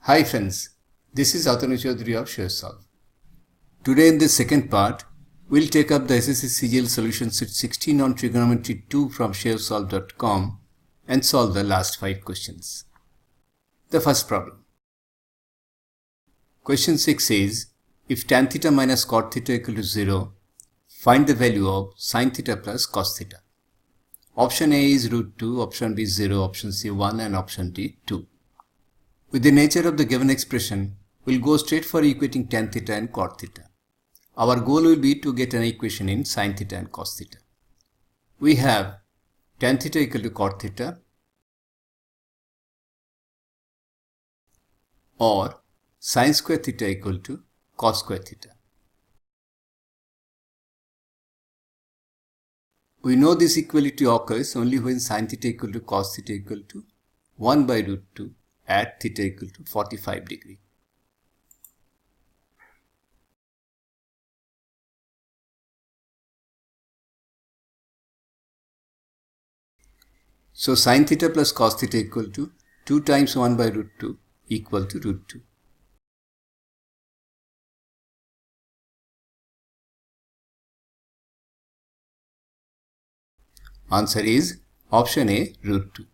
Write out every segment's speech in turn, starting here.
Hi friends, this is Atanu Chaudhary of ShareSolve. Today in this second part, we'll take up the SSC CGL solution set 16 on trigonometry 2 from sharesolve.com and solve the last 5 questions. The first problem. Question 6 says, if tan theta minus cot theta equal to 0, find the value of sin theta plus cos theta. Option A is root 2, option B 0, option C 1 and option D 2. With the nature of the given expression, we'll go straight for equating tan theta and cot theta. Our goal will be to get an equation in sin theta and cos theta. We have tan theta equal to cot theta or sin square theta equal to cos square theta. We know this equality occurs only when sin theta equal to cos theta equal to 1 by root 2 at theta equal to 45 degree. So sin theta plus cos theta equal to 2 times 1 by root 2 equal to root 2. Answer is option A, root 2.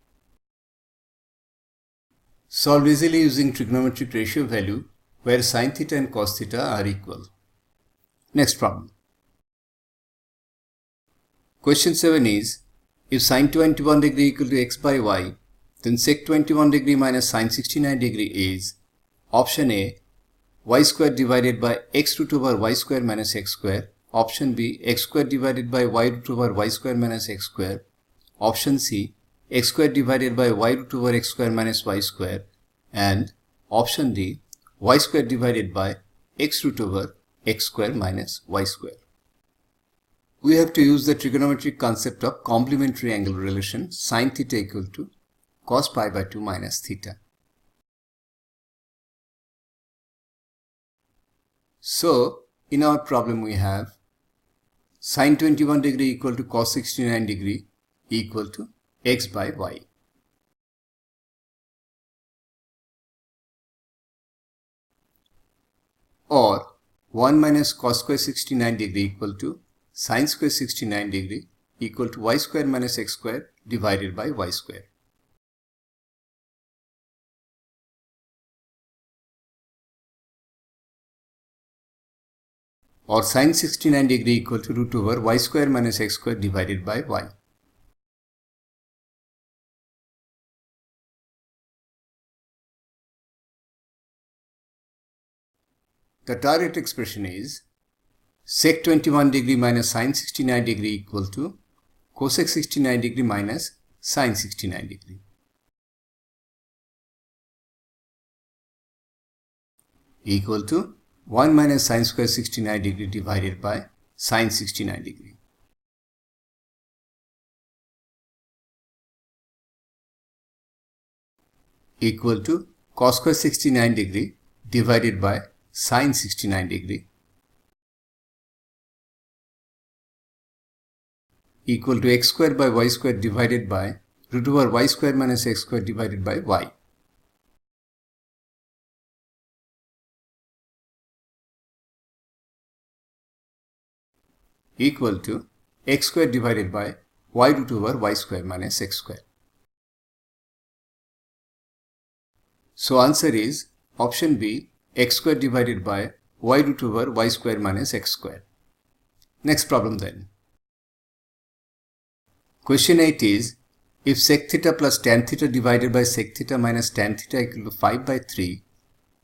Solved easily using trigonometric ratio value where sin theta and cos theta are equal. Next problem. Question 7 is, if sin 21 degree equal to x by y, then sec 21 degree minus sin 69 degree is option A, y square divided by x root over y square minus x square, option B, x square divided by y root over y square minus x square, option C, x square divided by y root over x square minus y square, and option D, y square divided by x root over x square minus y square. We have to use the trigonometric concept of complementary angle relation sin theta equal to cos pi by 2 minus theta. So, in our problem we have sin 21 degree equal to cos 69 degree equal to x by y. Or 1 minus cos square 69 degree equal to sin square 69 degree equal to y square minus x square divided by y square. Or sin 69 degree equal to root over y square minus x square divided by y. The target expression is sec 21 degree minus sin 69 degree equal to cosec 69 degree minus sin 69 degree. Equal to 1 minus sin square 69 degree divided by sin 69 degree. Equal to cos square 69 degree divided by sin 69 degree. Equal to x square by y square divided by root over y square minus x square divided by y. Equal to x square divided by y root over y square minus x square. So answer is option B, x square divided by y root over y square minus x square. Next problem then. Question 8 is, if sec theta plus tan theta divided by sec theta minus tan theta equal to 5 by 3,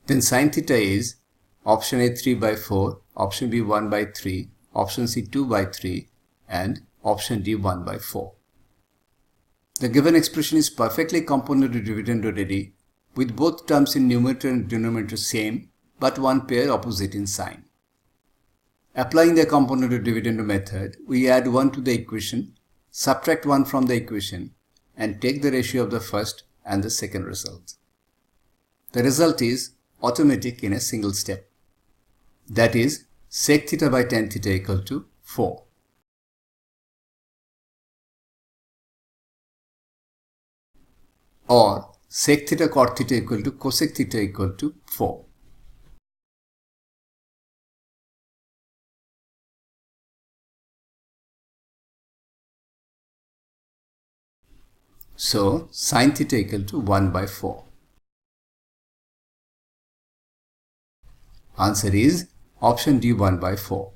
then sin theta is option A 3 by 4, option B 1 by 3, option C 2 by 3, and option D 1 by 4. The given expression is perfectly component dividend already, with both terms in numerator and denominator same, but one pair opposite in sign. Applying the component dividend method, we add 1 to the equation, subtract 1 from the equation, and take the ratio of the first and the second result. The result is automatic in a single step. That is, sec theta by tan theta equal to 4. Or sec theta cot theta equal to cosec theta equal to 4. So sin theta equal to 1 by 4. Answer is option D, 1 by 4.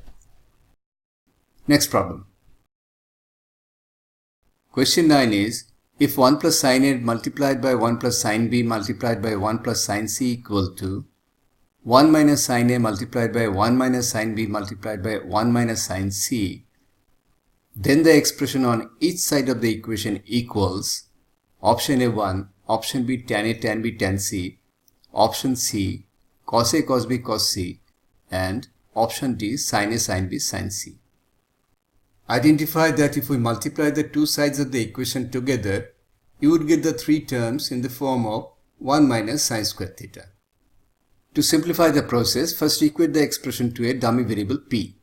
Next problem. Question 9 is, if 1 plus sin A multiplied by 1 plus sin B multiplied by 1 plus sin C equal to 1 minus sin A multiplied by 1 minus sin B multiplied by 1 minus sin C, then the expression on each side of the equation equals option A 1, option B tan A tan B tan C, option C cos A cos B cos C, and option D sin A sin B sin C. Identify that if we multiply the two sides of the equation together, you would get the three terms in the form of 1 minus sin squared theta. To simplify the process, first equate the expression to a dummy variable p.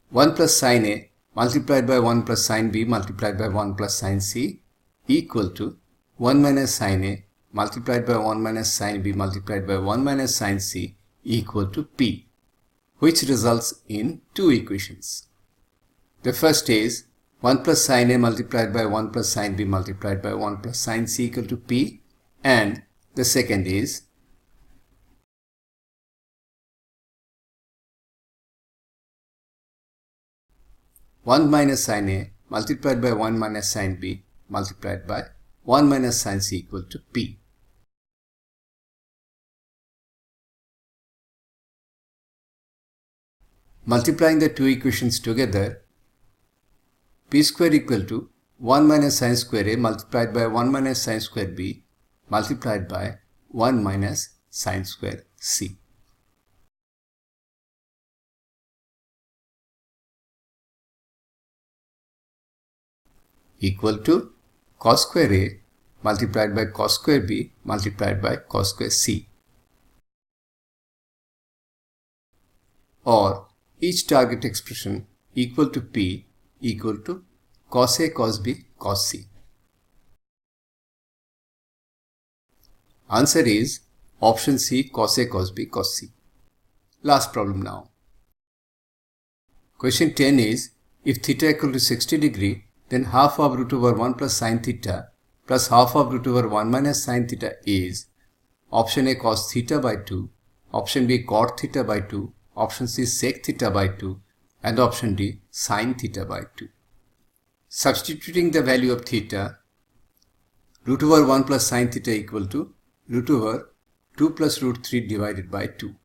1 plus sin A multiplied by 1 plus sin B multiplied by 1 plus sin C equal to 1 minus sin A multiplied by 1 minus sin B multiplied by 1 minus sin C equal to p, which results in two equations. The first is 1 plus sin A multiplied by 1 plus sin B multiplied by 1 plus sin C equal to p, and the second is (1 minus sin A multiplied by 1 minus sin B multiplied by 1 minus sin C equal to p. Multiplying the two equations together, p square equal to 1 minus sin square A multiplied by 1 minus sin square B multiplied by 1 minus sin square C. Equal to cos square A multiplied by cos square B multiplied by cos square C. Or each target expression equal to p equal to cos A cos B cos C. Answer is option C, cos A cos B cos C. Last problem now. Question 10 is, if theta equal to 60 degree, then half of root over 1 plus sin theta plus half of root over 1 minus sin theta is option A cos theta by 2, option B cot theta by 2, option C sec theta by 2, and option D sin theta by 2. Substituting the value of theta, root over 1 plus sin theta equal to root over 2 plus root 3 divided by 2.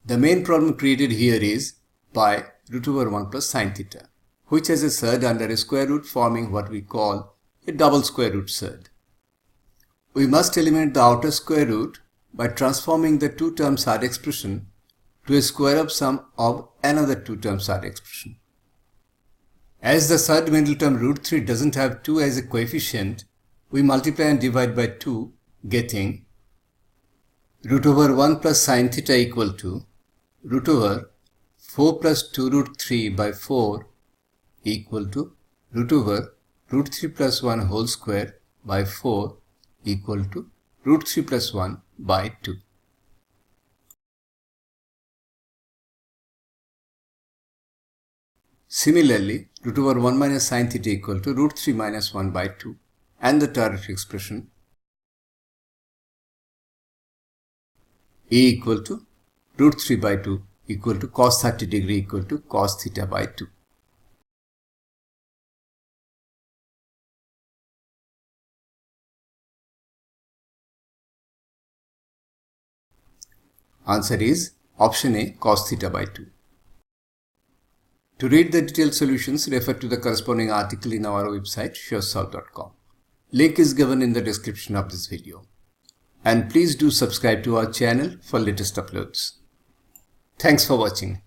The main problem created here is by root over 1 plus sin theta, which has a surd under a square root forming what we call a double square root surd. We must eliminate the outer square root by transforming the two-term surd expression to a square of sum of another two-term surd expression. As the surd middle term root 3 doesn't have 2 as a coefficient, we multiply and divide by 2, getting root over 1 plus sin theta equal to root over 4 plus 2 root 3 by 4 equal to root over root 3 plus 1 whole square by 4 equal to root 3 plus 1 by 2. Similarly, root over 1 minus sin theta equal to root 3 minus 1 by 2, and the target expression A equal to root 3 by 2 equal to cos 30 degree equal to cos theta by 2. Answer is option A, cos theta by 2. To read the detailed solutions, refer to the corresponding article in our website suresolve.com. Link is given in the description of this video. And please do subscribe to our channel for latest uploads. Thanks for watching.